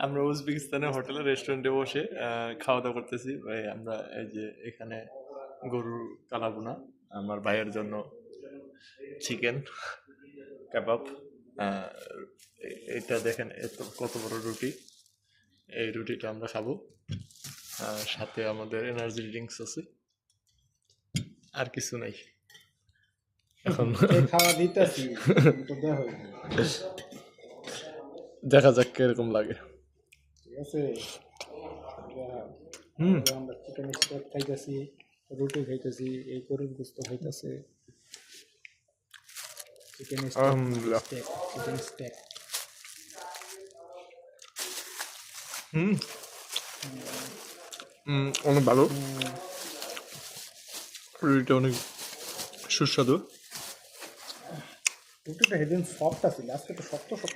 আমরা উজবেকিস্তানের হোটেলে রেস্টুরেন্টে বসে খাওয়া দাওয়া করতেছি ভাই। আমরা এই যে এখানে গরুর কালাভুনা, আমার ভাইয়ের জন্য চিকেন কাবাব, এটা দেখেন এত কত বড় রুটি। এই রুটিটা আমরা খাবো, সাথে আমাদের এনার্জি ড্রিঙ্কস আছে, আর কিছু নাই এখন। খাওয়া দিতেছি দেখা যাক কিরকম লাগে। ঠিক আছে, আমরা চিকেন স্টেক খাইতেছি, রুটি খাইতেছি, এই গরুর গোস্ত খাইতেছে, চিকেন আলহামদুলিল্লাহ। Steak, chicken steak. অনেক ভালো, রুটিটা অনেক সুস্বাদু। রুটিটা সেদিন সফট আছিল, আজকে তো শক্ত শক্ত।